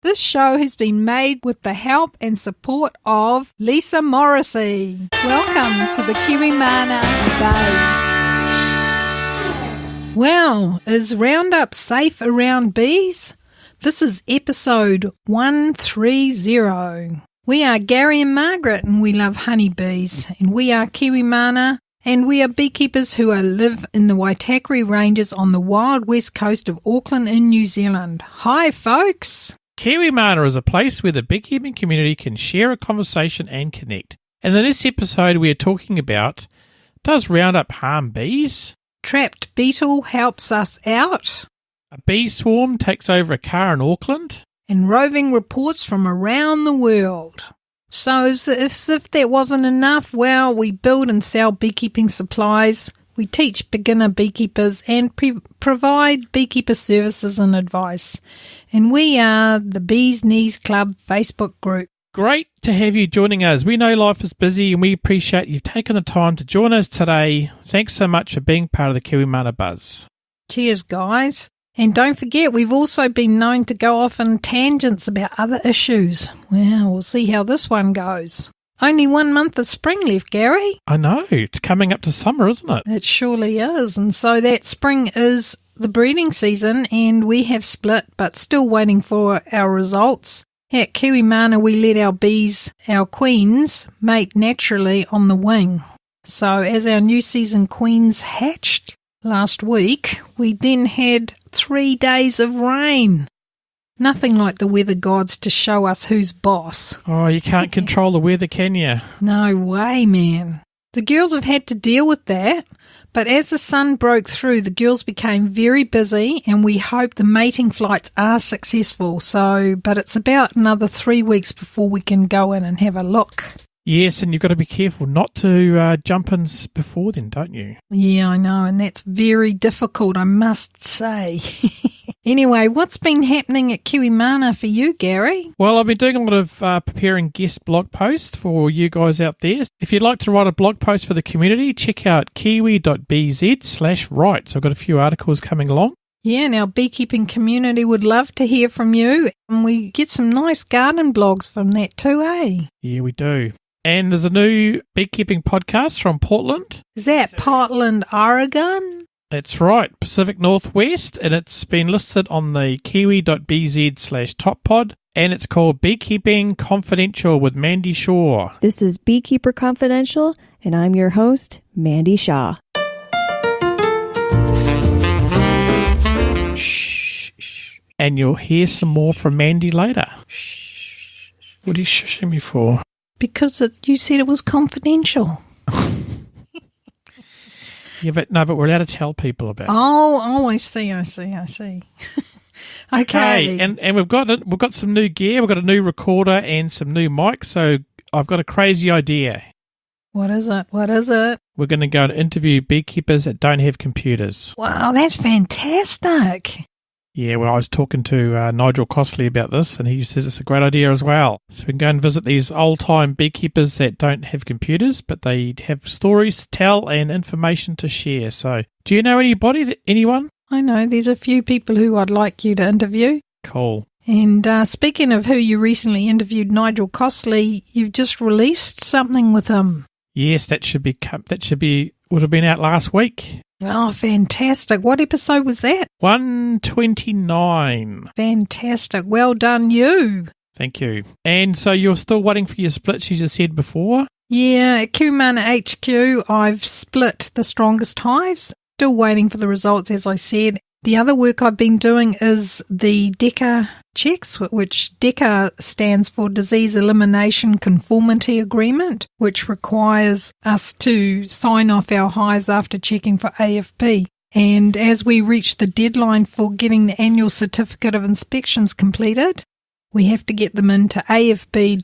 This show has been made with the help and support of Lisa Morrissey. Welcome to the Kiwimana Bay. Well, is Roundup safe around bees? This is episode 130. We are Gary and Margaret, and we love honeybees, and we are kiwimana, and we are beekeepers who live in the Waitakere Ranges on the wild west coast of Auckland in New Zealand. Hi, folks! Kiwimana is a place where the beekeeping community can share a conversation and connect. And in this episode we are talking about, does Roundup harm bees? Trapped Beetle helps us out. A bee swarm takes over a car in Auckland. And roving reports from around the world. So as if that wasn't enough, well, we build and sell beekeeping supplies, we teach beginner beekeepers and provide beekeeper services and advice. And we are the Bees Knees Club Facebook group. Great to have you joining us. We know life is busy and we appreciate you've taken the time to join us today. Thanks so much for being part of the Kiwimana Buzz. Cheers, guys. And don't forget, we've also been known to go off on tangents about other issues. Well, we'll see how this one goes. Only 1 month of spring left, Gary. I know. It's coming up to summer, isn't it? It surely is. And so that spring is the breeding season, and we have split, but still waiting for our results. At Kiwimana, we let our bees, our queens, mate naturally on the wing. So as our new season queens hatched last week, we then had 3 days of rain. Nothing like the weather gods to show us who's boss. Oh, you can't control the weather, can you? No way, man. The girls have had to deal with that, but as the sun broke through, the girls became very busy, and we hope the mating flights are successful. But it's about another 3 weeks before we can go in and have a look. Yes, and you've got to be careful not to jump in before then, don't you? Yeah, I know, and that's very difficult, I must say. Anyway, what's been happening at Kiwimana for you, Gary? Well, I've been doing a lot of preparing guest blog posts for you guys out there. If you'd like to write a blog post for the community, check out kiwi.bz/write. So I've got a few articles coming along. Yeah, and our beekeeping community would love to hear from you, and we get some nice garden blogs from that too, eh? Yeah, we do. And there's a new beekeeping podcast from Portland. Is that Portland, Oregon? That's right, Pacific Northwest, and it's been listed on the kiwi.bz/toppod, and it's called Beekeeping Confidential with Mandy Shaw. This is Beekeeper Confidential, and I'm your host, Mandy Shaw. Shh. And you'll hear some more from Mandy later. Shh. What are you shushing me for? Because you said it was confidential. Yeah, but we're allowed to tell people about it. Oh, I see. Okay. And we've got some new gear. We've got a new recorder and some new mics. So I've got a crazy idea. What is it? We're going to go and interview beekeepers that don't have computers. Wow, that's fantastic. Yeah, well, I was talking to Nigel Costley about this, and he says it's a great idea as well. So we can go and visit these old-time beekeepers that don't have computers, but they have stories to tell and information to share. So do you know anyone? I know, there's a few people who I'd like you to interview. Cool. And speaking of who you recently interviewed, Nigel Costley, you've just released something with him. Yes, would have been out last week. Oh, fantastic. What episode was that? 129. Fantastic. Well done, you. Thank you. And so you're still waiting for your splits, you just said before? Yeah, at Kiwimana HQ, I've split the strongest hives. Still waiting for the results, as I said. The other work I've been doing is the DECA checks, which DECA stands for Disease Elimination Conformity Agreement, which requires us to sign off our hives after checking for AFP. And as we reach the deadline for getting the annual certificate of inspections completed, we have to get them into afp.org.nz.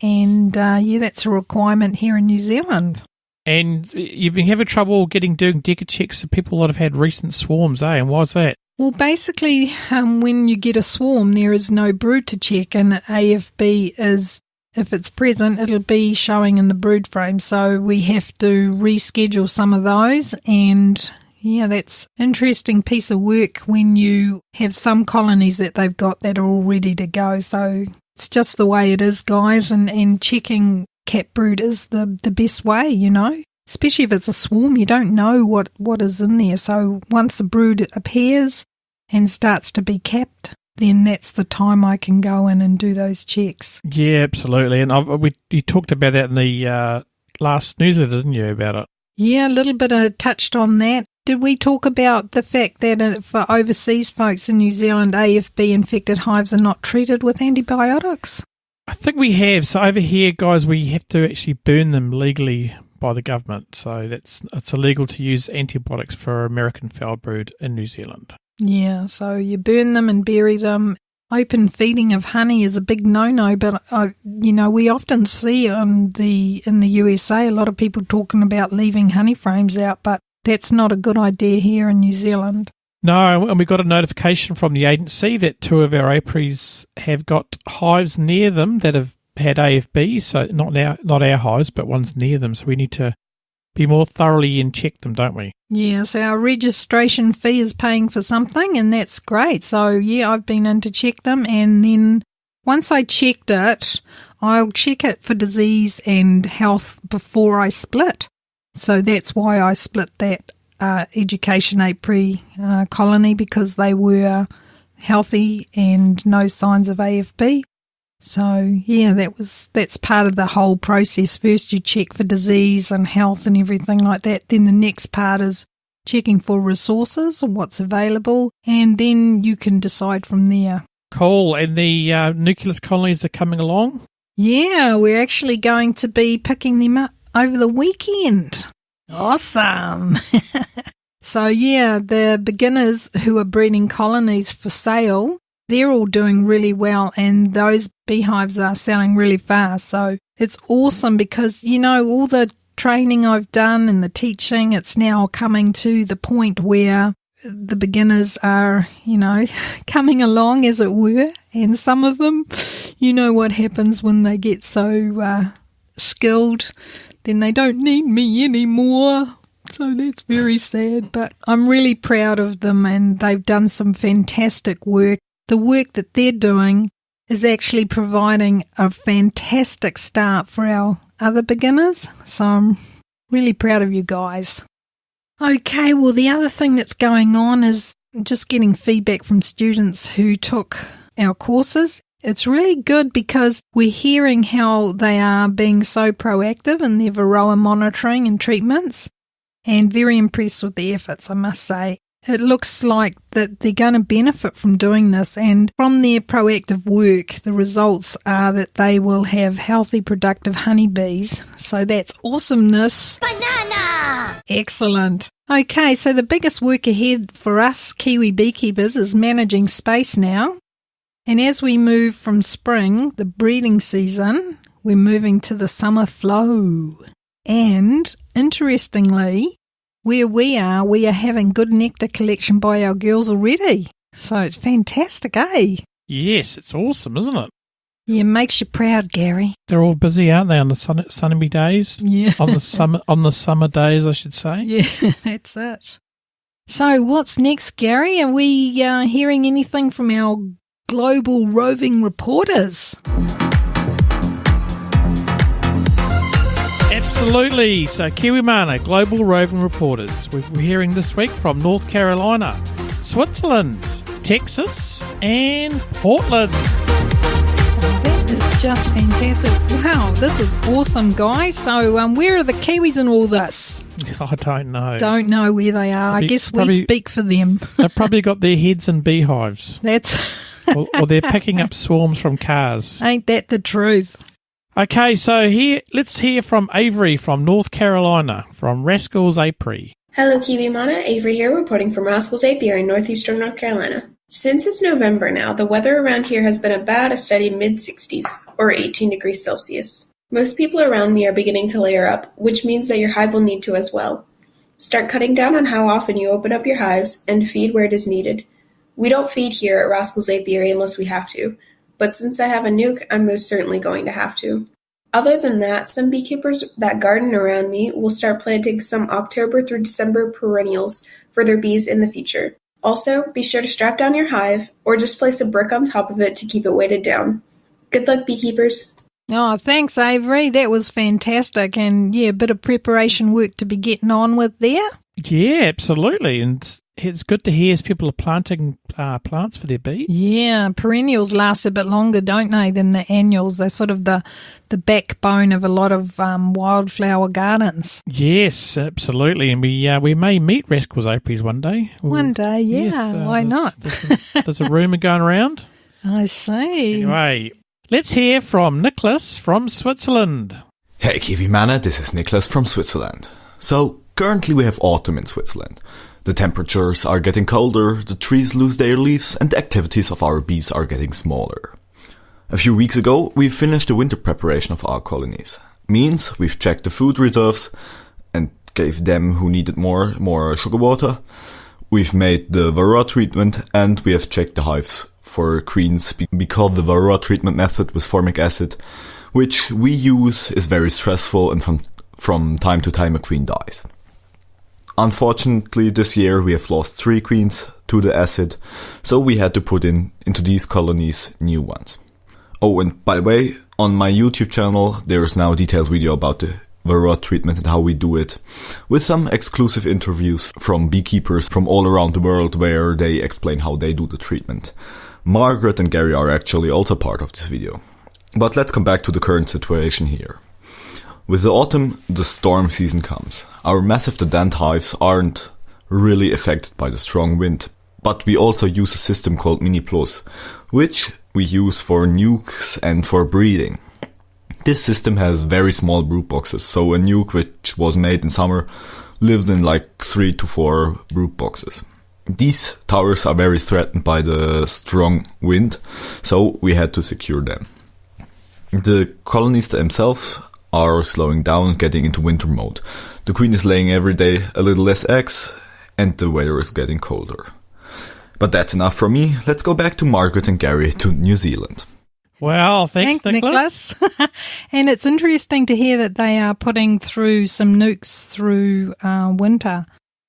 And that's a requirement here in New Zealand. And you've been having trouble doing DECA checks for people that have had recent swarms, eh? And why's that? Well, basically, when you get a swarm, there is no brood to check, and AFB is, if it's present, it'll be showing in the brood frame. So we have to reschedule some of those, and yeah, that's interesting piece of work when you have some colonies that they've got that are all ready to go. So it's just the way it is, guys, and checking cat brood is the best way, you know. Especially if it's a swarm, you don't know what is in there. So once the brood appears and starts to be capped, then that's the time I can go in and do those checks. Yeah, absolutely. And you talked about that in the last newsletter, didn't you, about it? Yeah, a little bit I touched on that. Did we talk about the fact that for overseas folks in New Zealand, AFB-infected hives are not treated with antibiotics? I think we have. So over here, guys, we have to actually burn them legally by the government. So it's illegal to use antibiotics for American foul brood in New Zealand. Yeah, so you burn them and bury them. Open feeding of honey is a big no-no, but we often see in the USA a lot of people talking about leaving honey frames out, but that's not a good idea here in New Zealand. No, and we got a notification from the agency that 2 of our apiaries have got hives near them that have had AFB, so not our hives, but ones near them. So we need to be more thoroughly and check them, don't we? Yes, our registration fee is paying for something, and that's great. So, yeah, I've been in to check them, and then once I checked it, I'll check it for disease and health before I split. So that's why I split that education apiary colony, because they were healthy and no signs of AFB. So, yeah, that's part of the whole process. First you check for disease and health and everything like that. Then the next part is checking for resources and what's available, and then you can decide from there. Cool. And the nucleus colonies are coming along? Yeah, we're actually going to be picking them up over the weekend. Awesome. So, yeah, the beginners who are breeding colonies for sale, they're all doing really well, and those beehives are selling really fast. So it's awesome because, all the training I've done and the teaching, it's now coming to the point where the beginners are, coming along, as it were. And some of them, what happens when they get so skilled, then they don't need me anymore. So that's very sad, but I'm really proud of them, and they've done some fantastic work. The work that they're doing is actually providing a fantastic start for our other beginners. So I'm really proud of you guys. Okay, well, the other thing that's going on is just getting feedback from students who took our courses. It's really good because we're hearing how they are being so proactive in their varroa monitoring and treatments, and very impressed with the efforts, I must say. It looks like that they're going to benefit from doing this, and from their proactive work, the results are that they will have healthy, productive honeybees. So that's awesomeness. Banana! Excellent. Okay, so the biggest work ahead for us Kiwi beekeepers is managing space now. And as we move from spring, the breeding season, we're moving to the summer flow. And interestingly, where we are having good nectar collection by our girls already. So it's fantastic, eh? Yes, it's awesome, isn't it? Yeah, makes you proud, Gary. They're all busy, aren't they, on the sunny days? Yeah. On the summer days, I should say. Yeah, that's it. So what's next, Gary? Are we hearing anything from our Global Roving Reporters? Absolutely. So kiwimana, Global Roving Reporters. We're hearing this week from North Carolina, Switzerland, Texas, and Portland. That is just fantastic. Wow, this is awesome, guys. So where are the Kiwis in all this? I don't know. Don't know where they are. I guess we speak for them. They've probably got their heads in beehives. That's or they're picking up swarms from cars. Ain't that the truth? Okay, so let's hear from Avery from North Carolina, from Rascals Apiary. Hello, kiwimana. Avery here, reporting from Rascals Apiary in northeastern North Carolina. Since it's November now, the weather around here has been about a steady mid-60s, or 18 degrees Celsius. Most people around me are beginning to layer up, which means that your hive will need to as well. Start cutting down on how often you open up your hives, and feed where it is needed. We don't feed here at Rascals Apiary unless we have to. But since I have a nuke, I'm most certainly going to have to. Other than that, some beekeepers that garden around me will start planting some October through December perennials for their bees in the future. Also, be sure to strap down your hive or just place a brick on top of it to keep it weighted down. Good luck, beekeepers. Oh, thanks, Avery. That was fantastic. And yeah, a bit of preparation work to be getting on with there. Yeah, absolutely. And it's good to hear as people are planting plants for their bees. Yeah, perennials last a bit longer, don't they, than the annuals? They're sort of the backbone of a lot of wildflower gardens. Yes, absolutely. And we may meet rascals apiaries one day. One day, yeah. Yes, why not? There's a rumour going around. I see. Anyway, let's hear from Nicholas from Switzerland. Hey kiwimana, this is Nicholas from Switzerland. So, currently we have autumn in Switzerland. The temperatures are getting colder, the trees lose their leaves, and the activities of our bees are getting smaller. A few weeks ago, we finished the winter preparation of our colonies. Means we've checked the food reserves and gave them who needed more sugar water. We've made the varroa treatment and we have checked the hives for queens because the varroa treatment method with formic acid, which we use, is very stressful and from time to time a queen dies. Unfortunately, this year we have lost 3 queens to the acid, so we had to put into these colonies new ones. Oh, and by the way, on my YouTube channel there is now a detailed video about the varroa treatment and how we do it, with some exclusive interviews from beekeepers from all around the world where they explain how they do the treatment. Margaret and Gary are actually also part of this video. But let's come back to the current situation here. With the autumn, the storm season comes. Our massive dent hives aren't really affected by the strong wind, but we also use a system called Mini Plus, which we use for nukes and for breeding. This system has very small brood boxes, so a nuke which was made in summer lives in like 3 to 4 brood boxes. These towers are very threatened by the strong wind, so we had to secure them. The colonies themselves are slowing down, getting into winter mode. The queen is laying every day a little less eggs, and the weather is getting colder. But that's enough from me. Let's go back to Margaret and Gary to New Zealand. Well, thanks Nicholas. And it's interesting to hear that they are putting through some nukes through winter.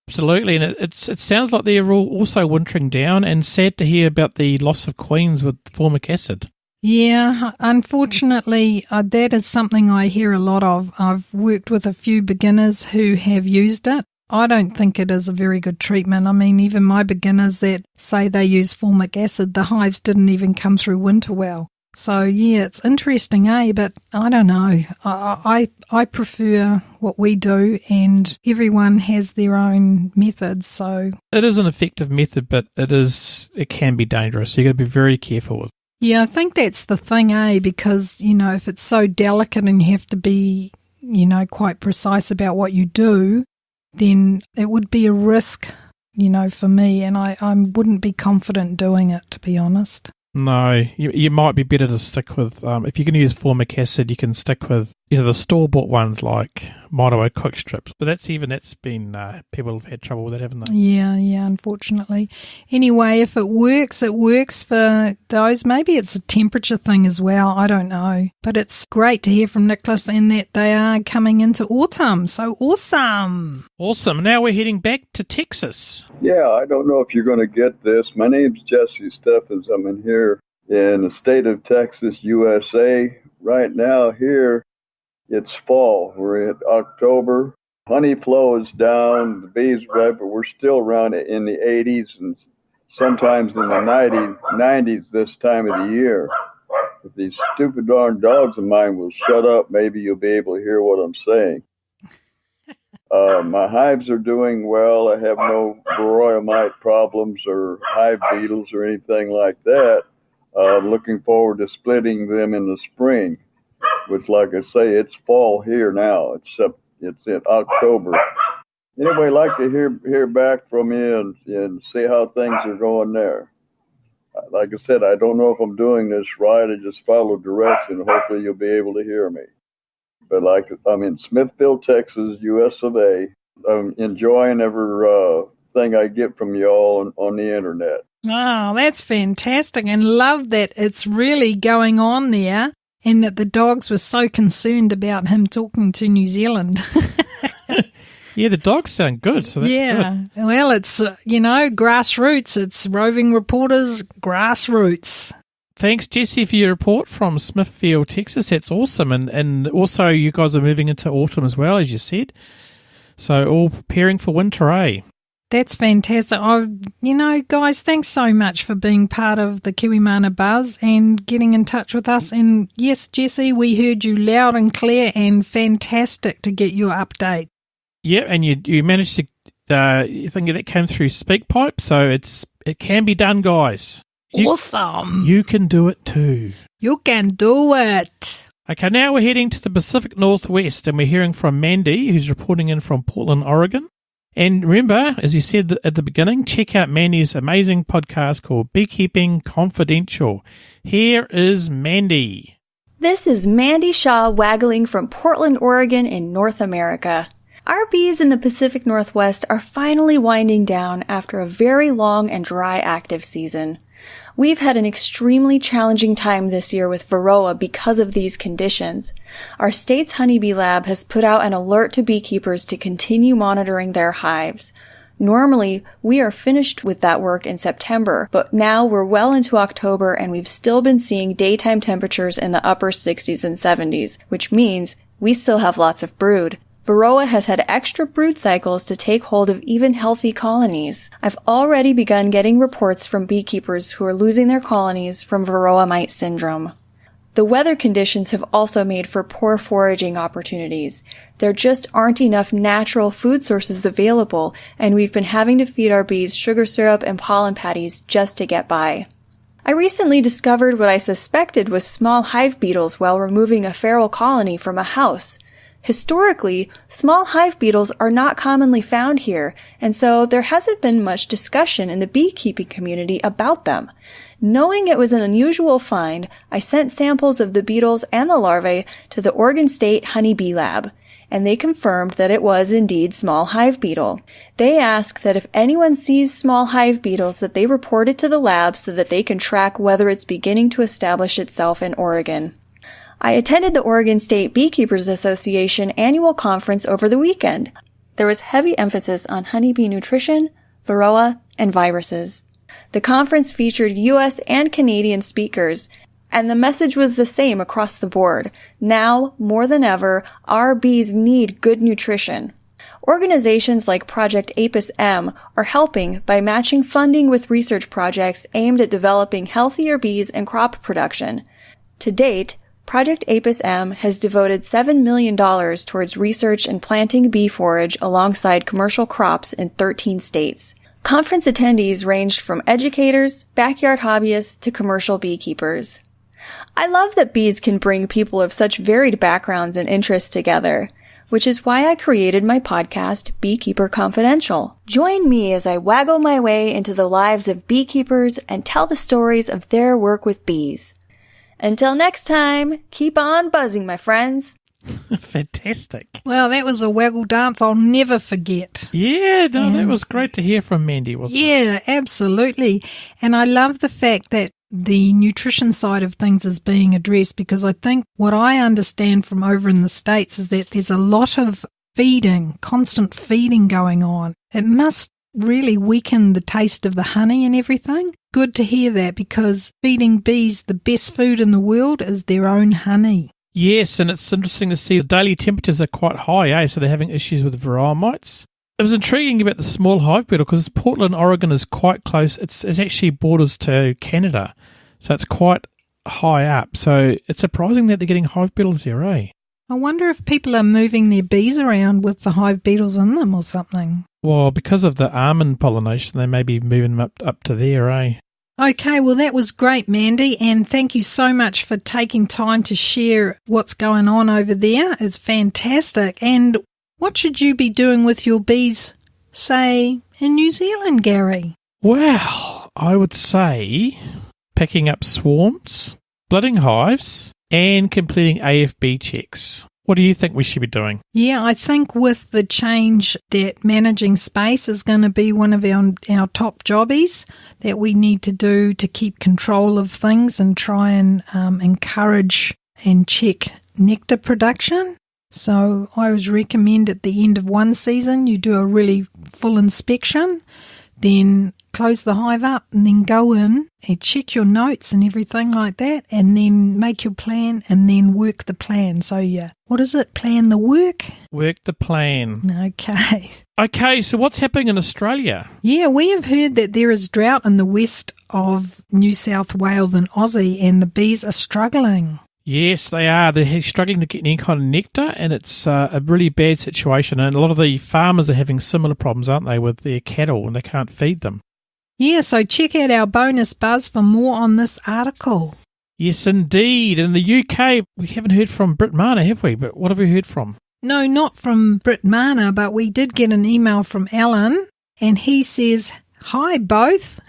Absolutely, and it sounds like they're also wintering down, and sad to hear about the loss of queens with formic acid. Yeah, unfortunately, that is something I hear a lot of. I've worked with a few beginners who have used it. I don't think it is a very good treatment. I mean, even my beginners that say they use formic acid, the hives didn't even come through winter well. So, yeah, it's interesting, But I don't know. I prefer what we do, and everyone has their own methods, so... It is an effective method, but it can be dangerous, so you've got to be very careful with it. Yeah, I think that's the thing, because, if it's so delicate and you have to be, quite precise about what you do, then it would be a risk, for me, and I wouldn't be confident doing it, to be honest. No, you might be better to stick with, if you're going to use formic acid, you can stick with the store-bought ones like Mono quick strips. But that's been, people have had trouble with it, haven't they? Yeah, unfortunately. Anyway, if it works for those. Maybe it's a temperature thing as well, I don't know. But it's great to hear from Nicholas and that they are coming into autumn, so awesome. Awesome. Now we're heading back to Texas. Yeah, I don't know if you're going to get this. My name's Jesse Steffens. I'm in here in the state of Texas, USA. Right now here, it's fall. We're at October. Honey flow is down. The bees are right, but we're still around in the 80s and sometimes in the 90s this time of the year. If these stupid darn dogs of mine will shut up, maybe you'll be able to hear what I'm saying. My hives are doing well. I have no varroa mite problems or hive beetles or anything like that. Looking forward to splitting them in the spring, which, like I say, it's fall here now. It's in October. Anyway, I'd like to hear back from you and see how things are going there. Like I said, I don't know if I'm doing this right. I just follow direction. Hopefully you'll be able to hear me. But I'm in Smithville, Texas, US of A. I'm enjoying everything I get from y'all on the internet. Oh, that's fantastic, and love that it's really going on there. and that the dogs were so concerned about him talking to New Zealand. Yeah, the dogs sound good, so that's good. Well, it's, grassroots. It's roving reporters, grassroots. Thanks, Jesse, for your report from Smithville, Texas. That's awesome. And also you guys are moving into autumn as well, as you said. So all preparing for winter, eh? That's fantastic. Guys, thanks so much for being part of the Kiwimana Buzz and getting in touch with us. And yes, Jesse, we heard you loud and clear, and fantastic to get your update. Yeah, and you managed to, you think that came through SpeakPipe, so it can be done, guys. Awesome. You can do it too. You can do it. Okay, now we're heading to the Pacific Northwest, and we're hearing from Mandy, who's reporting in from Portland, Oregon. And remember, as you said at the beginning, check out Mandy's amazing podcast called Beekeeping Confidential. Here is Mandy. This is Mandy Shaw waggling from Portland, Oregon in North America. Our bees in the Pacific Northwest are finally winding down after a very long and dry active season. We've had an extremely challenging time this year with Varroa because of these conditions. Our state's honeybee lab has put out an alert to beekeepers to continue monitoring their hives. Normally, we are finished with that work in September, but now we're well into October and we've still been seeing daytime temperatures in the upper 60s and 70s, which means we still have lots of brood. Varroa has had extra brood cycles to take hold of even healthy colonies. I've already begun getting reports from beekeepers who are losing their colonies from Varroa mite syndrome. The weather conditions have also made for poor foraging opportunities. There just aren't enough natural food sources available, and we've been having to feed our bees sugar syrup and pollen patties just to get by. I recently discovered what I suspected was small hive beetles while removing a feral colony from a house. Historically, small hive beetles are not commonly found here, and so there hasn't been much discussion in the beekeeping community about them. Knowing it was an unusual find, I sent samples of the beetles and the larvae to the Oregon State Honeybee Lab, and they confirmed that it was indeed small hive beetle. They ask that if anyone sees small hive beetles that they report it to the lab so that they can track whether it's beginning to establish itself in Oregon. I attended the Oregon State Beekeepers Association annual conference over the weekend. There was heavy emphasis on honeybee nutrition, Varroa, and viruses. The conference featured U.S. and Canadian speakers, and the message was the same across the board. Now, more than ever, our bees need good nutrition. Organizations like Project Apis M are helping by matching funding with research projects aimed at developing healthier bees and crop production. To date, Project Apis M has devoted $7 million towards research and planting bee forage alongside commercial crops in 13 states. Conference attendees ranged from educators, backyard hobbyists, to commercial beekeepers. I love that bees can bring people of such varied backgrounds and interests together, which is why I created my podcast, Beekeeper Confidential. Join me as I waggle my way into the lives of beekeepers and tell the stories of their work with bees. Until next time, keep on buzzing, my friends. Fantastic. Well, that was a waggle dance I'll never forget. Yeah, that was great to hear from Mandy, wasn't it? Yeah, absolutely. And I love the fact that the nutrition side of things is being addressed, because I think what I understand from over in the States is that there's a lot of feeding, constant feeding going on. It must really weaken the taste of the honey and everything. Good to hear that, because feeding bees the best food in the world is their own honey. Yes, and it's interesting to see the daily temperatures are quite high, so they're having issues with varroa mites. It was intriguing about the small hive beetle because Portland, Oregon is quite close. It's actually borders to Canada, so it's quite high up. So it's surprising that they're getting hive beetles there, eh? I wonder if people are moving their bees around with the hive beetles in them or something. Well, because of the almond pollination, they may be moving them up to there, eh? Okay, well, that was great, Mandy, and thank you so much for taking time to share what's going on over there. It's fantastic. And what should you be doing with your bees, say, in New Zealand, Gary? Well, I would say picking up swarms, splitting hives, and completing AFB checks. What do you think we should be doing? Yeah, I think with the change that managing space is going to be one of our top jobbies that we need to do to keep control of things and try and encourage and check nectar production. So I always recommend at the end of one season you do a really full inspection, then close the hive up and then go in and check your notes and everything like that, and then make your plan and then work the plan. So what is it? Plan the work? Work the plan. Okay. Okay, so what's happening in Australia? Yeah, we have heard that there is drought in the west of New South Wales and Aussie, and the bees are struggling. Yes, they are. They're struggling to get any kind of nectar, and it's a really bad situation. And a lot of the farmers are having similar problems, aren't they, with their cattle, and they can't feed them. Yeah, so check out our bonus buzz for more on this article. Yes, indeed. In the UK, we haven't heard from Brit Mana, have we? But what have we heard from? No, not from Brit Mana, but we did get an email from Alan, and he says, "Hi, both."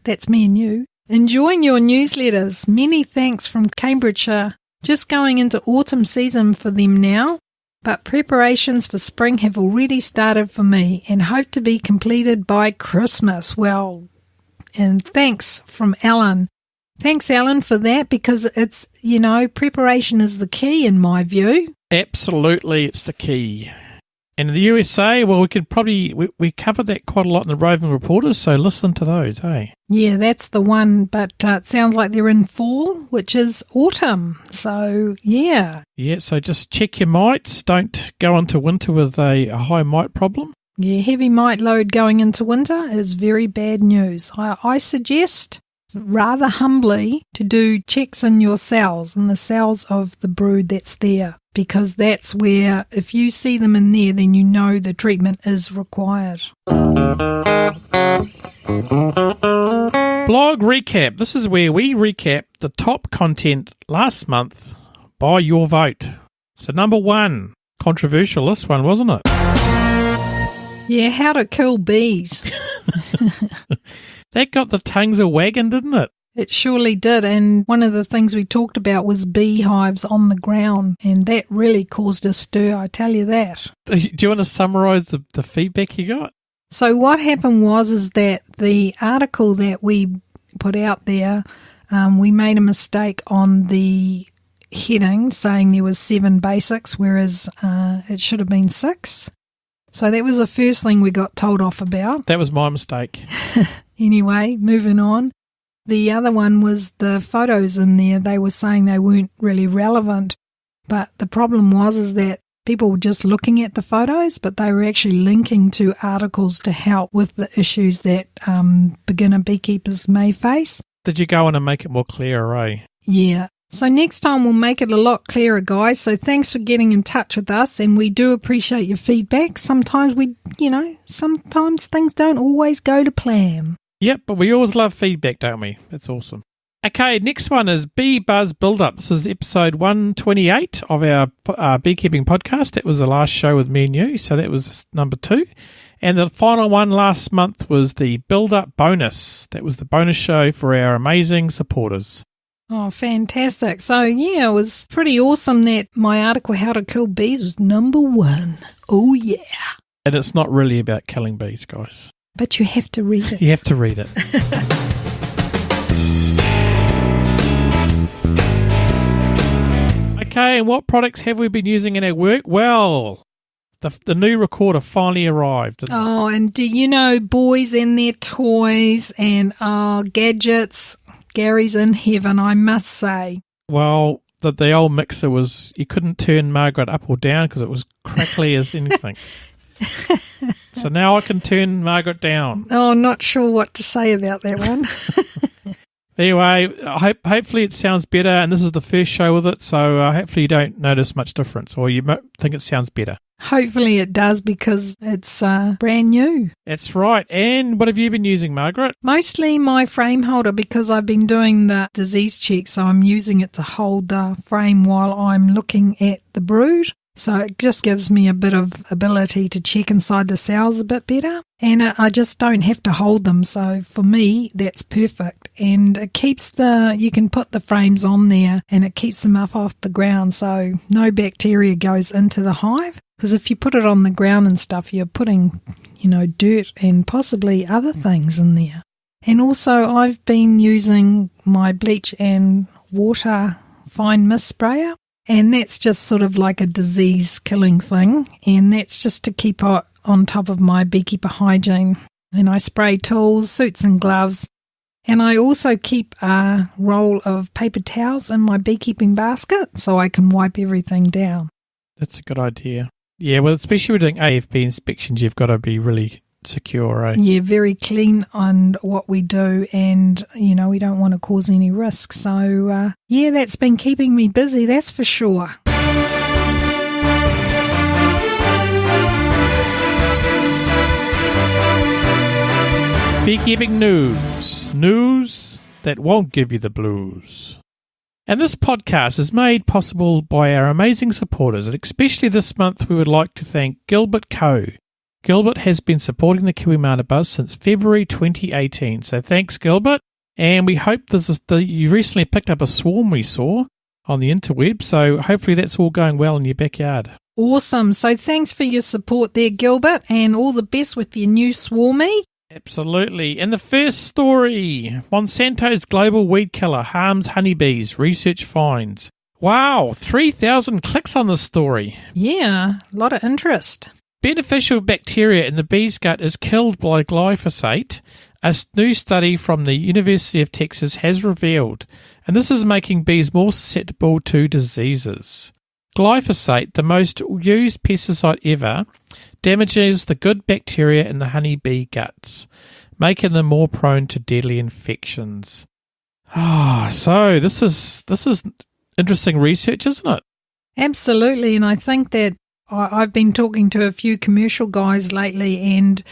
That's me and you. "Enjoying your newsletters. Many thanks from Cambridgeshire. Just going into autumn season for them now, but preparations for spring have already started for me and hope to be completed by Christmas." Well, and thanks from Alan. Thanks, Alan, for that, because it's, preparation is the key in my view. Absolutely, it's the key. And in the USA, well, we could probably, we covered that quite a lot in the Roving Reporters, so listen to those, eh? Yeah, that's the one, but it sounds like they're in fall, which is autumn, so yeah. Yeah, so just check your mites. Don't go into winter with a high mite problem. Yeah, heavy mite load going into winter is very bad news. I suggest, rather humbly, to do checks in your cells, in the cells of the brood that's there, because that's where, if you see them in there, then you know the treatment is required. Blog recap. This is where we recap the top content last month by your vote. So number 1, controversial this one, wasn't it? Yeah, how to kill bees. That got the tongues a-wagging, didn't it? It surely did, and one of the things we talked about was beehives on the ground, and that really caused a stir, I tell you that. Do you want to summarise the feedback you got? So what happened is that the article that we put out there, we made a mistake on the heading saying there was 7 basics, whereas it should have been 6. So that was the first thing we got told off about. That was my mistake. Anyway, moving on. The other one was the photos in there. They were saying they weren't really relevant, but the problem is that people were just looking at the photos, but they were actually linking to articles to help with the issues that beginner beekeepers may face. Did you go on and make it more clear, eh? Yeah. So next time we'll make it a lot clearer, guys. So thanks for getting in touch with us, and we do appreciate your feedback. Sometimes sometimes things don't always go to plan. Yep, but we always love feedback, don't we? That's awesome. Okay, next one is Bee Buzz Build-Up. This is episode 128 of our beekeeping podcast. That was the last show with me and you, so that was number 2. And the final one last month was the Build-Up Bonus. That was the bonus show for our amazing supporters. Oh, fantastic. So, yeah, it was pretty awesome that my article, How to Kill Bees, was number 1. Oh, yeah. And it's not really about killing bees, guys. But you have to read it. You have to read it. Okay, and what products have we been using in our work? Well, the new recorder finally arrived. Oh, and do you know, boys and their toys and gadgets, Gary's in heaven, I must say. Well, the old mixer was, you couldn't turn Margaret up or down because it was crackly as anything. So now I can turn Margaret down. Oh, not sure what to say about that one. Anyway, hopefully it sounds better, and this is the first show with it, so hopefully you don't notice much difference, or you think it sounds better. Hopefully it does, because it's brand new. That's right. And what have you been using, Margaret? Mostly my frame holder, because I've been doing the disease check, so I'm using it to hold the frame while I'm looking at the brood. So it just gives me a bit of ability to check inside the cells a bit better. And I just don't have to hold them. So for me, that's perfect. And it keeps you can put the frames on there and it keeps them up off the ground. So no bacteria goes into the hive. Because if you put it on the ground and stuff, you're putting, dirt and possibly other things in there. And also I've been using my bleach and water fine mist sprayer, and that's just sort of like a disease-killing thing, and that's just to keep on top of my beekeeper hygiene. And I spray tools, suits and gloves, and I also keep a roll of paper towels in my beekeeping basket so I can wipe everything down. That's a good idea. Yeah, well, especially with doing AFB inspections, you've got to be really secure, eh? Yeah, very clean on what we do, and, we don't want to cause any risk. So, that's been keeping me busy, that's for sure. Beekeeping news. News that won't give you the blues. And this podcast is made possible by our amazing supporters, and especially this month we would like to thank Gilbert Co. Gilbert has been supporting the kiwimana buzz since February 2018, so thanks Gilbert. And we hope you recently picked up a swarm we saw on the interweb, so hopefully that's all going well in your backyard. Awesome, so thanks for your support there, Gilbert, and all the best with your new swarmy. Absolutely. And the first story, Monsanto's global weedkiller harms honeybees, research finds. Wow, 3,000 clicks on this story. Yeah, a lot of interest. Beneficial bacteria in the bee's gut is killed by glyphosate, a new study from the University of Texas has revealed, and this is making bees more susceptible to diseases. Glyphosate, the most used pesticide ever, damages the good bacteria in the honeybee guts, making them more prone to deadly infections. So this is interesting research, isn't it? Absolutely, and I think that I've been talking to a few commercial guys lately, and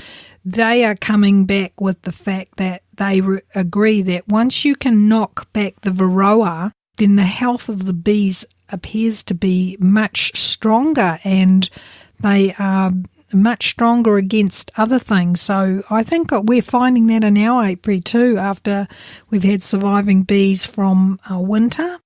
they are coming back with the fact that they agree that once you can knock back the varroa, then the health of the bees appears to be much stronger, and they are much stronger against other things. So I think we're finding that in our apiary too, after we've had surviving bees from winter.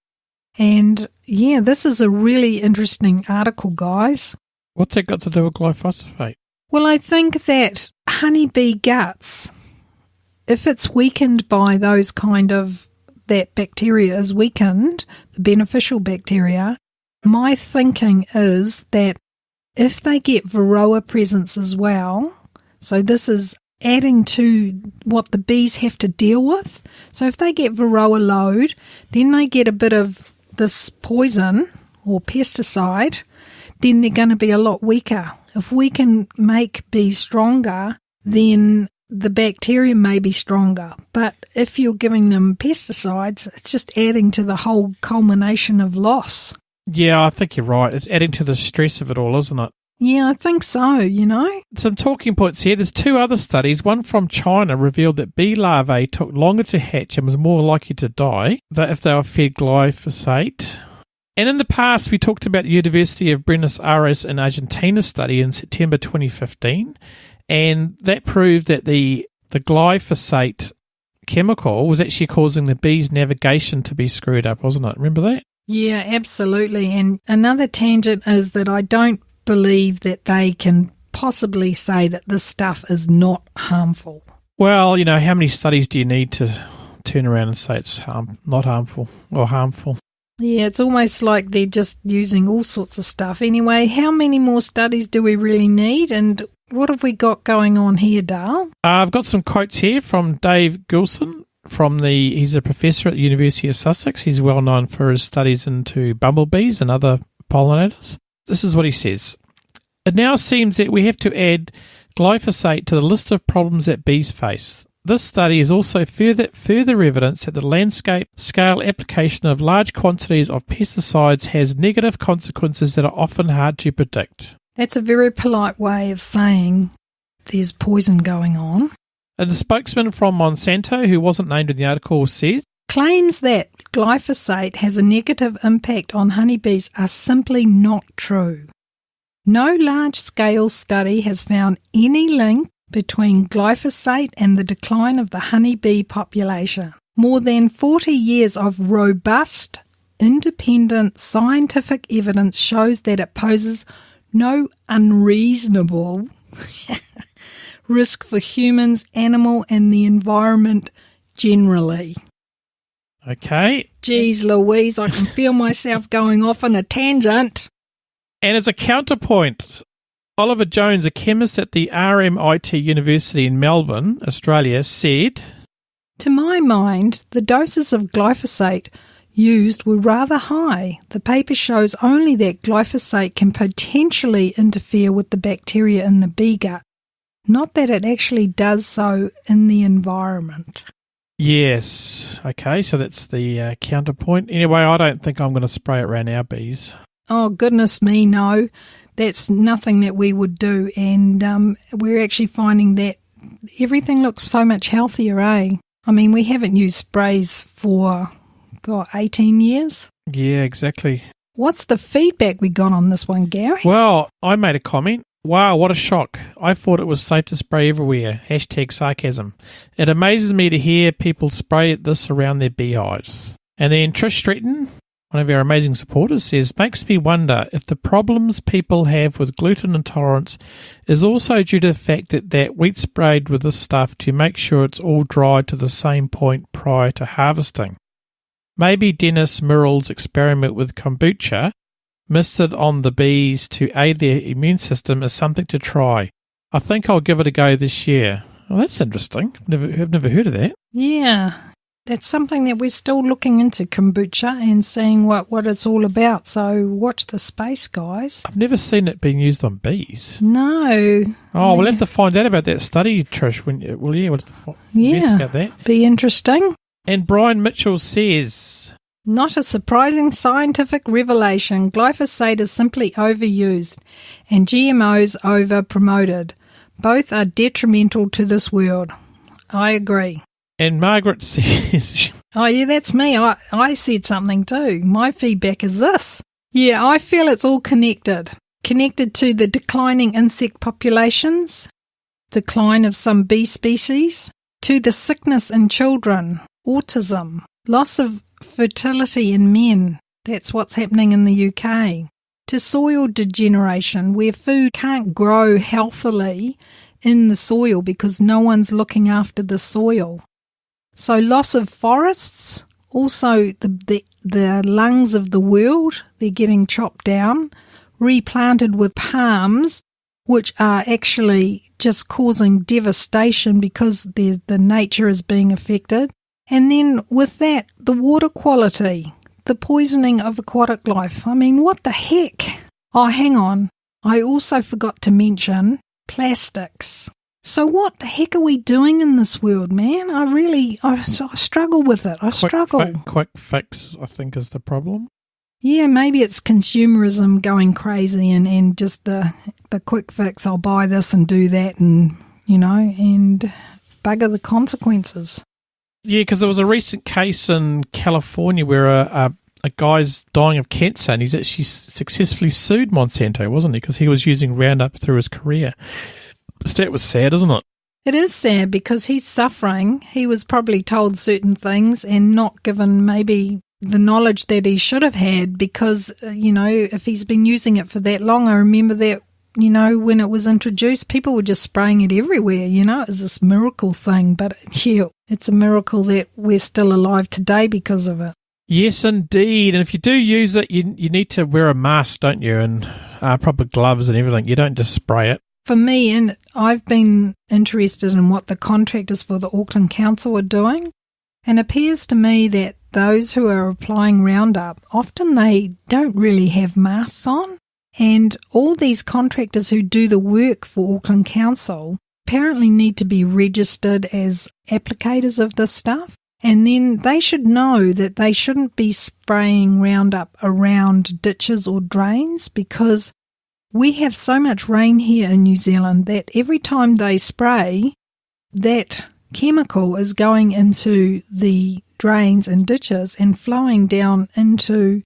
And yeah, this is a really interesting article, guys. What's that got to do with glyphosate? Well, I think that honeybee guts, if it's weakened by those that bacteria is weakened, the beneficial bacteria, my thinking is that if they get varroa presence as well, so this is adding to what the bees have to deal with. So if they get varroa load, then they get a bit of this poison or pesticide, then they're going to be a lot weaker. If we can make bees stronger, then the bacteria may be stronger. But if you're giving them pesticides, it's just adding to the whole culmination of loss. Yeah, I think you're right. It's adding to the stress of it all, isn't it? Yeah, I think so, Some talking points here. There's two other studies. One from China revealed that bee larvae took longer to hatch and was more likely to die if they were fed glyphosate. And in the past, we talked about the University of Buenos Aires in Argentina study in September 2015, and that proved that the glyphosate chemical was actually causing the bees' navigation to be screwed up, wasn't it? Remember that? Yeah, absolutely. And another tangent is that I don't believe that they can possibly say that this stuff is not harmful. Well, how many studies do you need to turn around and say it's not harmful or harmful? Yeah, it's almost like they're just using all sorts of stuff. Anyway, how many more studies do we really need, and what have we got going on here, Dale? I've got some quotes here from Dave Gilson. He's a professor at the University of Sussex. He's well known for his studies into bumblebees and other pollinators. This is what he says. It now seems that we have to add glyphosate to the list of problems that bees face. This study is also further evidence that the landscape-scale application of large quantities of pesticides has negative consequences that are often hard to predict. That's a very polite way of saying there's poison going on. And the spokesman from Monsanto, who wasn't named in the article, said, claims that glyphosate has a negative impact on honeybees are simply not true. No large-scale study has found any link between glyphosate and the decline of the honeybee population. More than 40 years of robust, independent scientific evidence shows that it poses no unreasonable risk for humans, animal, and the environment generally. Okay. Geez Louise, I can feel myself going off on a tangent. And as a counterpoint, Oliver Jones, a chemist at the RMIT University in Melbourne, Australia, said, To my mind, the doses of glyphosate used were rather high. The paper shows only that glyphosate can potentially interfere with the bacteria in the bee gut, not that it actually does so in the environment. Yes. Okay, so that's the counterpoint. Anyway, I don't think I'm going to spray it around our bees. Oh, goodness me, no. That's nothing that we would do, and we're actually finding that everything looks so much healthier, eh? I mean, we haven't used sprays for, 18 years? Yeah, exactly. What's the feedback we got on this one, Gary? Well, I made a comment. Wow, what a shock. I thought it was safe to spray everywhere. #sarcasm. It amazes me to hear people spray this around their beehives. And then Trish Streeton, one of our amazing supporters, says, makes me wonder if the problems people have with gluten intolerance is also due to the fact that wheat sprayed with this stuff to make sure it's all dried to the same point prior to harvesting. Maybe Dennis Murrell's experiment with kombucha misted on the bees to aid their immune system is something to try. I think I'll give it a go this year. Well, that's interesting. I've never heard of that. Yeah, that's something that we're still looking into, kombucha, and seeing what it's all about. So watch the space, guys. I've never seen it being used on bees. No. Oh, we'll have to find out about that study, Trish. We'll have to investigate that. Be interesting. And Brian Mitchell says, not a surprising scientific revelation. Glyphosate is simply overused and GMOs over-promoted. Both are detrimental to this world. I agree. And Margaret says... Oh, yeah, that's me. I said something too. My feedback is this. Yeah, I feel it's all connected. Connected to the declining insect populations, decline of some bee species, to the sickness in children, autism, loss of fertility in men. That's what's happening in the UK. To soil degeneration, where food can't grow healthily in the soil because no one's looking after the soil. So loss of forests, also the lungs of the world, they're getting chopped down, replanted with palms, which are actually just causing devastation because the nature is being affected. And then with that, the water quality, the poisoning of aquatic life. I mean, what the heck? Oh, hang on. I also forgot to mention plastics. So what the heck are we doing in this world, man? I struggle with it. Quick fix, I think, is the problem. Yeah, maybe it's consumerism going crazy and just the quick fix. I'll buy this and do that and bugger the consequences. Yeah, because there was a recent case in California where a guy's dying of cancer and he's actually successfully sued Monsanto, wasn't he? Because he was using Roundup through his career. That was sad, isn't it? It is sad because he's suffering. He was probably told certain things and not given maybe the knowledge that he should have had because, if he's been using it for that long, I remember that, when it was introduced, people were just spraying it everywhere, it was this miracle thing. But, yeah, it's a miracle that we're still alive today because of it. Yes, indeed. And if you do use it, you need to wear a mask, don't you, and proper gloves and everything. You don't just spray it. For me, and I've been interested in what the contractors for the Auckland Council are doing, and it appears to me that those who are applying Roundup, often they don't really have masks on. And all these contractors who do the work for Auckland Council apparently need to be registered as applicators of this stuff. And then they should know that they shouldn't be spraying Roundup around ditches or drains because we have so much rain here in New Zealand that every time they spray, that chemical is going into the drains and ditches and flowing down into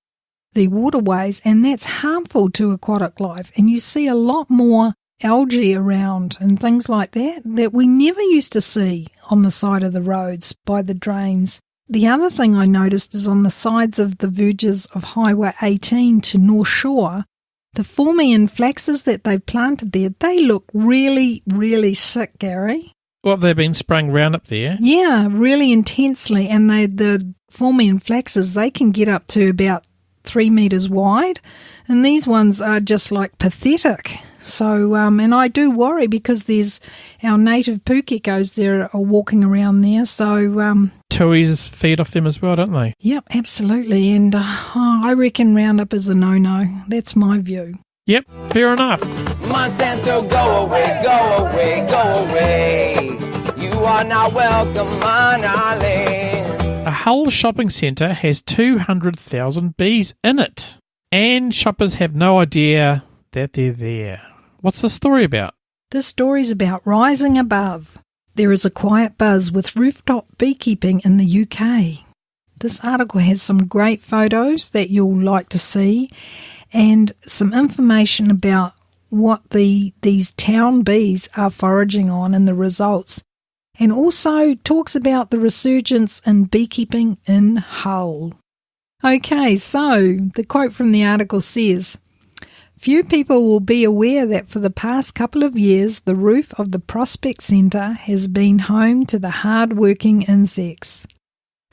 the waterways, and that's harmful to aquatic life. And you see a lot more algae around and things like that we never used to see on the side of the roads by the drains. The other thing I noticed is on the sides of the verges of Highway 18 to North Shore, the Formian flaxes that they've planted there, they look really, really sick, Gary. Well, they've been spraying Roundup there. Yeah, really intensely. And the Formian flaxes, they can get up to about 3 metres wide. And these ones are just like pathetic. So, and I do worry because there's our native poo geckos there are walking around there. So, Tui's feed off them as well, don't they? Yep, absolutely. And I reckon Roundup is a no-no. That's my view. Yep, fair enough. Monsanto, go away, go away, go away. You are not welcome on our land. A Hull shopping centre has 200,000 bees in it. And shoppers have no idea that they're there. What's the story about? This story's about rising above. There is a quiet buzz with rooftop beekeeping in the UK. This article has some great photos that you'll like to see and some information about what these town bees are foraging on and the results, and also talks about the resurgence in beekeeping in Hull. Okay, so the quote from the article says, "Few people will be aware that for the past couple of years the roof of the Prospect Centre has been home to the hard-working insects.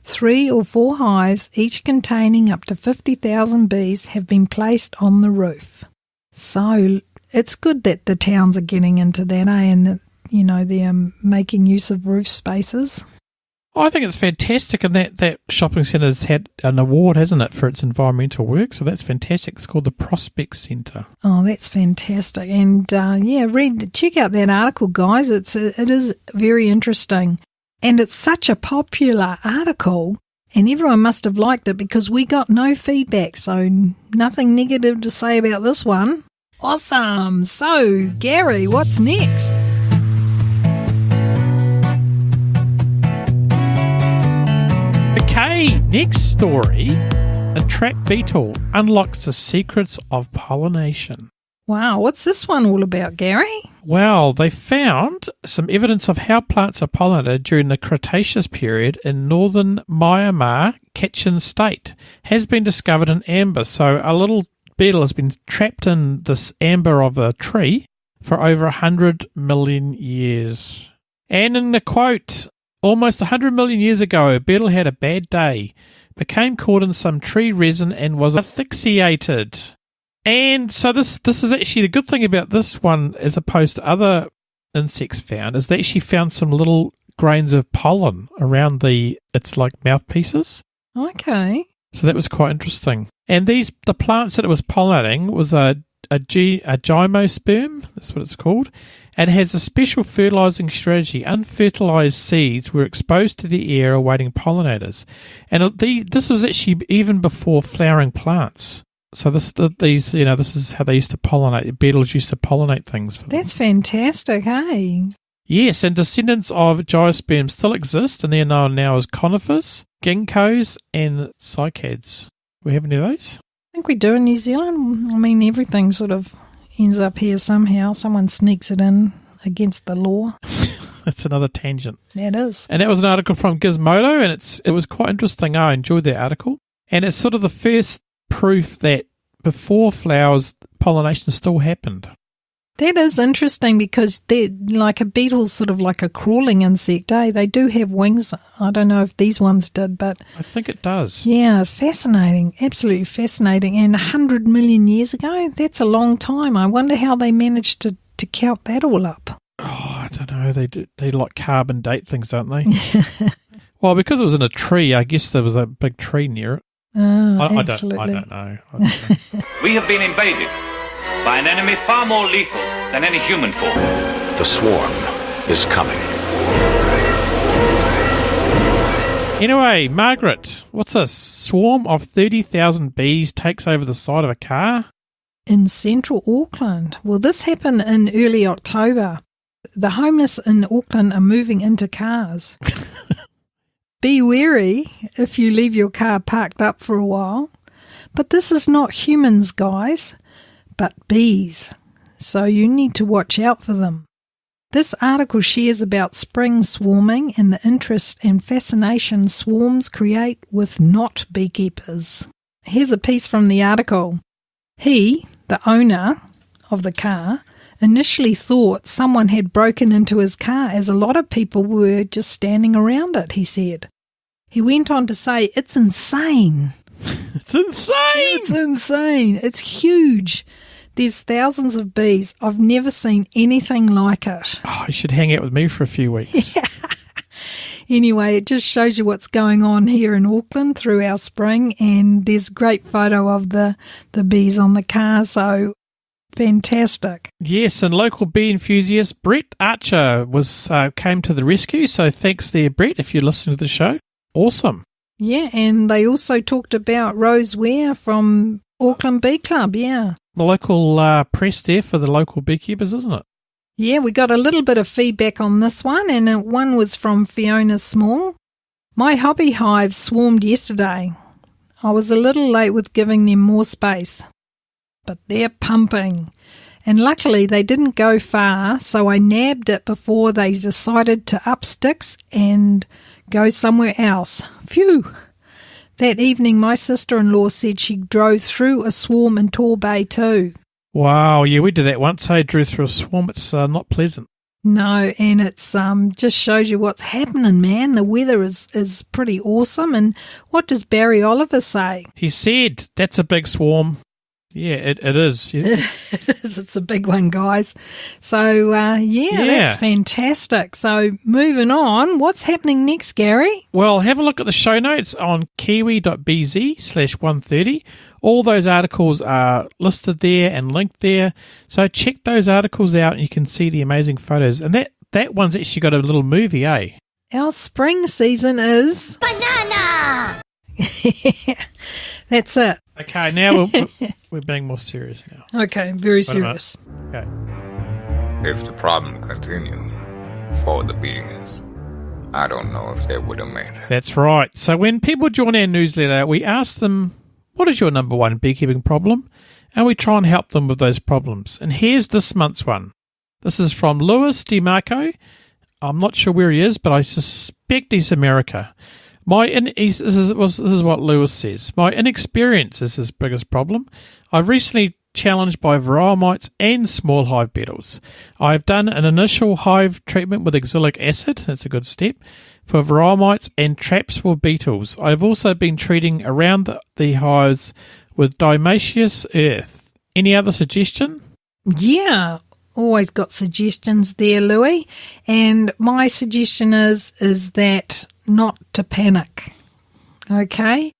3 or 4 hives, each containing up to 50,000 bees, have been placed on the roof." So it's good that the towns are getting into that, and that, they're making use of roof spaces. I think it's fantastic, and that shopping centre's had an award, hasn't it, for its environmental work, so that's fantastic. It's called the Prospect Centre. Oh, that's fantastic. And, check out that article, guys. It is very interesting. And it's such a popular article, and everyone must have liked it because we got no feedback, so nothing negative to say about this one. Awesome. So, Gary, what's next? Okay, next story. A trap beetle unlocks the secrets of pollination. Wow, what's this one all about, Gary? Well, they found some evidence of how plants are pollinated during the Cretaceous period in northern Myanmar, Kachin State, has been discovered in amber. So a little beetle has been trapped in this amber of a tree for over 100 million years. And in the quote, almost 100 million years ago, a beetle had a bad day, became caught in some tree resin and was asphyxiated. And so this is actually the good thing about this one, as opposed to other insects found, is they actually found some little grains of pollen around its like mouthpieces. Okay. So that was quite interesting. And the plants that it was pollinating was a gymnosperm, that's what it's called, and has a special fertilizing strategy. Unfertilized seeds were exposed to the air awaiting pollinators. And this was actually even before flowering plants. So this is how they used to pollinate. Beetles used to pollinate things for them. That's fantastic, hey? Yes, and descendants of gymnosperms still exist, and they're known now as conifers, ginkgos, and cycads. We have any of those? I think we do in New Zealand. I mean, everything sort of ends up here somehow. Someone sneaks it in against the law. That's another tangent. That is. And that was an article from Gizmodo, and it was quite interesting. I enjoyed that article. And it's sort of the first proof that before flowers, pollination still happened. That is interesting because they're like a beetle's sort of like a crawling insect, eh? They do have wings. I don't know if these ones did, but I think it does. Yeah, fascinating. Absolutely fascinating. And 100 million years ago, that's a long time. I wonder how they managed to count that all up. Oh, I don't know. They like carbon date things, don't they? Well, because it was in a tree, I guess there was a big tree near it. I don't know. We have been invaded by an enemy far more lethal than any human force. The swarm is coming. Anyway, Margaret, what's a swarm of 30,000 bees takes over the side of a car? In central Auckland. Well, this happened in early October. The homeless in Auckland are moving into cars. Be wary if you leave your car parked up for a while. But this is not humans, guys, but bees. So you need to watch out for them. This article shares about spring swarming and the interest and fascination swarms create with not beekeepers. Here's a piece from the article. He, the owner of the car, initially thought someone had broken into his car, as a lot of people were just standing around it, he said. He went on to say, "It's insane." It's insane! It's insane. It's huge. There's thousands of bees. I've never seen anything like it. Oh, you should hang out with me for a few weeks. Anyway, it just shows you what's going on here in Auckland through our spring, and there's a great photo of the bees on the car, so fantastic. Yes, and local bee enthusiast Brett Archer came to the rescue, so thanks there, Brett, if you're listening to the show. Awesome. Yeah, and they also talked about Rose Ware from Auckland Bee Club, yeah. The local press there for the local beekeepers, isn't it? Yeah, we got a little bit of feedback on this one, and one was from Fiona Small. My hobby hive swarmed yesterday. I was a little late with giving them more space, but they're pumping. And luckily they didn't go far, so I nabbed it before they decided to up sticks and go somewhere else. Phew! That evening my sister-in-law said she drove through a swarm in Torbay too. Wow, yeah, we did that once. I drew through a swarm. It's not pleasant. No, and it's just shows you what's happening, man. The weather is pretty awesome. And what does Barry Oliver say? He said, that's a big swarm. Yeah, it is. Yeah. It is. It's a big one, guys. So, that's fantastic. So, moving on, what's happening next, Gary? Well, have a look at the show notes on kiwi.bz/130. All those articles are listed there and linked there. So, check those articles out and you can see the amazing photos. And that one's actually got a little movie, eh? Our spring season is... Banana! That's it. Okay, now we're being more serious now. Okay, very serious. Okay. If the problem continued for the bees, I don't know if they would have made it. That's right. So when people join our newsletter, we ask them, what is your number one beekeeping problem? And we try and help them with those problems. And here's this month's one. This is from Louis DeMarco. I'm not sure where he is, but I suspect he's America. This is what Lewis says. My inexperience is his biggest problem. I've recently challenged by varroa mites and small hive beetles. I've done an initial hive treatment with oxalic acid, that's a good step, for varroa mites and traps for beetles. I've also been treating around the hives with diatomaceous earth. Any other suggestion? Yeah, always got suggestions there, Louis. And my suggestion is that not to panic, okay?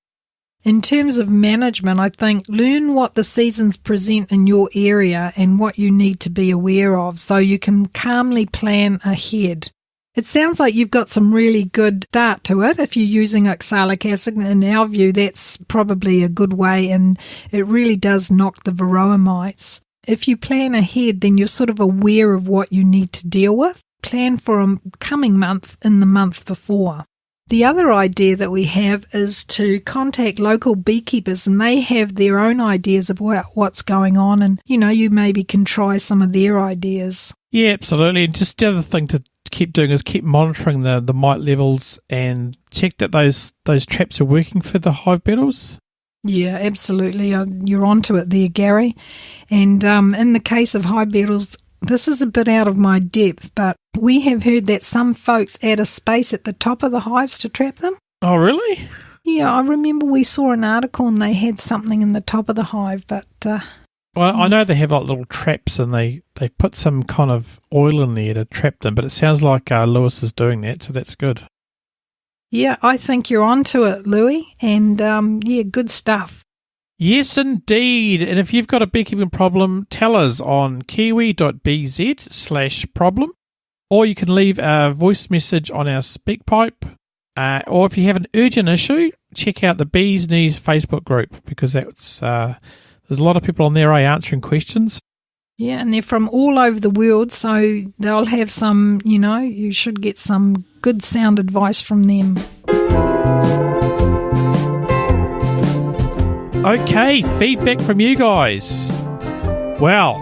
In terms of management, I think learn what the seasons present in your area and what you need to be aware of so you can calmly plan ahead. It sounds like you've got some really good start to it. If you're using oxalic acid, in our view, that's probably a good way, and it really does knock the varroa mites. If you plan ahead, then you're sort of aware of what you need to deal with. Plan for a coming month in the month before. The other idea that we have is to contact local beekeepers, and they have their own ideas about what's going on, and, you maybe can try some of their ideas. Yeah, absolutely. And just the other thing to keep doing is keep monitoring the mite levels and check that those traps are working for the hive beetles. Yeah, absolutely. You're onto it there, Gary. And in the case of hive beetles, this is a bit out of my depth, but we have heard that some folks add a space at the top of the hives to trap them. Oh, really? Yeah, I remember we saw an article and they had something in the top of the hive, but... well, I know they have like little traps and they put some kind of oil in there to trap them, but it sounds like Lewis is doing that, so that's good. Yeah, I think you're onto it, Louis, and good stuff. Yes, indeed. And if you've got a beekeeping problem, tell us on kiwi.bz/problem, or you can leave a voice message on our SpeakPipe, or if you have an urgent issue, check out the Bees Knees Facebook group, because that's there's a lot of people on there answering questions. Yeah, and they're from all over the world, so they'll have some, you should get some good sound advice from them. Okay, feedback from you guys. Well,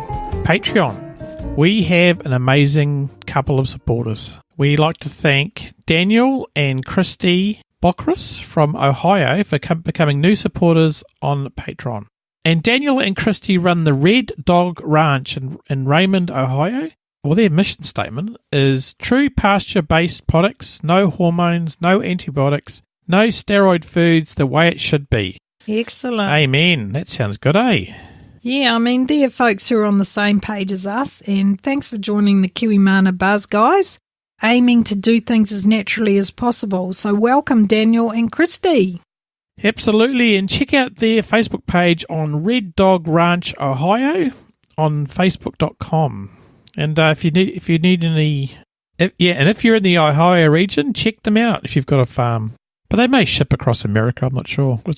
Patreon. We have an amazing couple of supporters. We'd like to thank Daniel and Christy Bokris from Ohio for becoming new supporters on Patreon. And Daniel and Christy run the Red Dog Ranch in Raymond, Ohio. Well, their mission statement is true pasture-based products, no hormones, no antibiotics, no steroid foods, the way it should be. Excellent. Amen. That sounds good, eh? Yeah, I mean, they're folks who are on the same page as us, and thanks for joining the kiwimana buzz, guys, aiming to do things as naturally as possible. So welcome, Daniel and Christy. Absolutely, and check out their Facebook page on Red Dog Ranch, Ohio, on facebook.com. And if you need any, and if you're in the Ohio region, check them out if you've got a farm. But they may ship across America. I'm not sure. We'll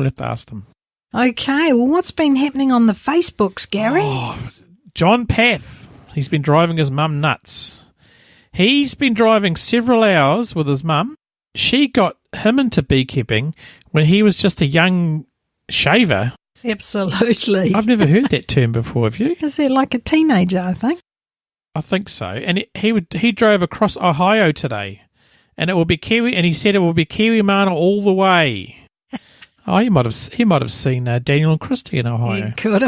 have to ask them. Okay, well, what's been happening on the Facebooks, Gary? John Paff. He's been driving his mum nuts. He's been driving several hours with his mum. She got him into beekeeping when he was just a young shaver. Absolutely. I've never heard that term before, have you? Is that like a teenager, I think? I think so. And he drove across Ohio today, and it will be Kiwi. And he said it will be kiwimana all the way. Oh, he might have seen Daniel and Christy in Ohio. He could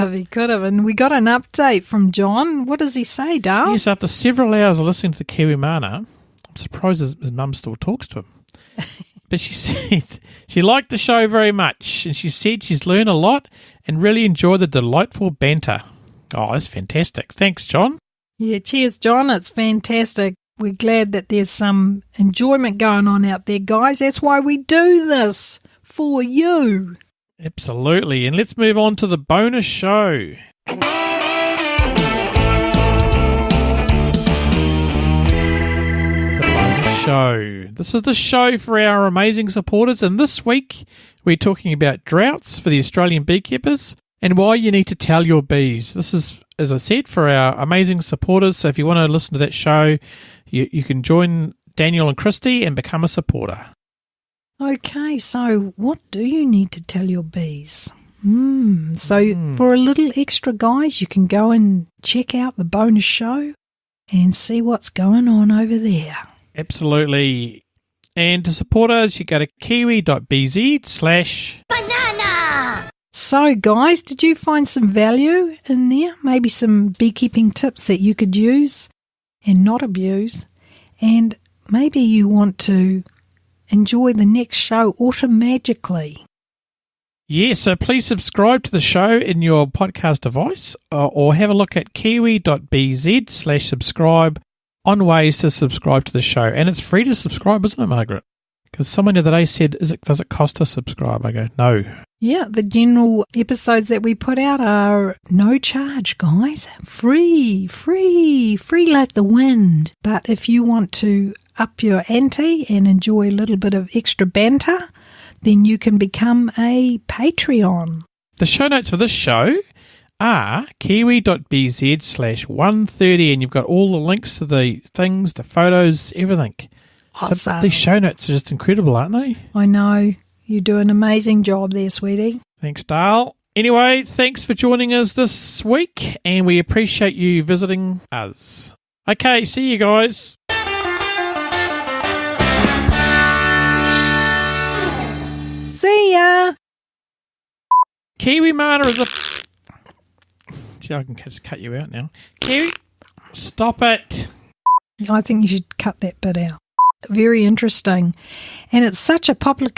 have. And we got an update from John. What does he say, Dale? Yes, after several hours of listening to the kiwimana, I'm surprised his mum still talks to him. But she said she liked the show very much, and she said she's learned a lot and really enjoyed the delightful banter. Oh, that's fantastic. Thanks, John. Yeah, cheers, John. It's fantastic. We're glad that there's some enjoyment going on out there, guys. That's why we do this, for you. Absolutely. And let's move on to the bonus show. The bonus show. This is the show for our amazing supporters, and this week we're talking about droughts for the Australian beekeepers and why you need to tell your bees. This is, as I said, for our amazing supporters. So if you want to listen to that show, you can join Daniel and Christy and become a supporter. Okay, so what do you need to tell your bees? For a little extra, guys, you can go and check out the bonus show and see what's going on over there. Absolutely. And to support us, you go to kiwi.bz/banana. So, guys, did you find some value in there? Maybe some beekeeping tips that you could use and not abuse. And maybe you want to enjoy the next show automatically. Yeah, so please subscribe to the show in your podcast device or have a look at kiwi.bz/subscribe on ways to subscribe to the show. And it's free to subscribe, isn't it, Margaret? Because someone the other day said, does it cost to subscribe? I go, no. Yeah, the general episodes that we put out are no charge, guys. Free like the wind. But if you want to up your ante and enjoy a little bit of extra banter, then you can become a Patreon. The show notes for this show are kiwi.bz/130, and you've got all the links to the things, the photos, everything. Awesome. So these show notes are just incredible, aren't they? I know. You do an amazing job there, sweetie. Thanks, Dale. Anyway, thanks for joining us this week, and we appreciate you visiting us. Okay, see you guys. See ya. Kiwimana is a... Gee, I can just cut you out now. Kiwi, stop it. I think you should cut that bit out. Very interesting. And it's such a popular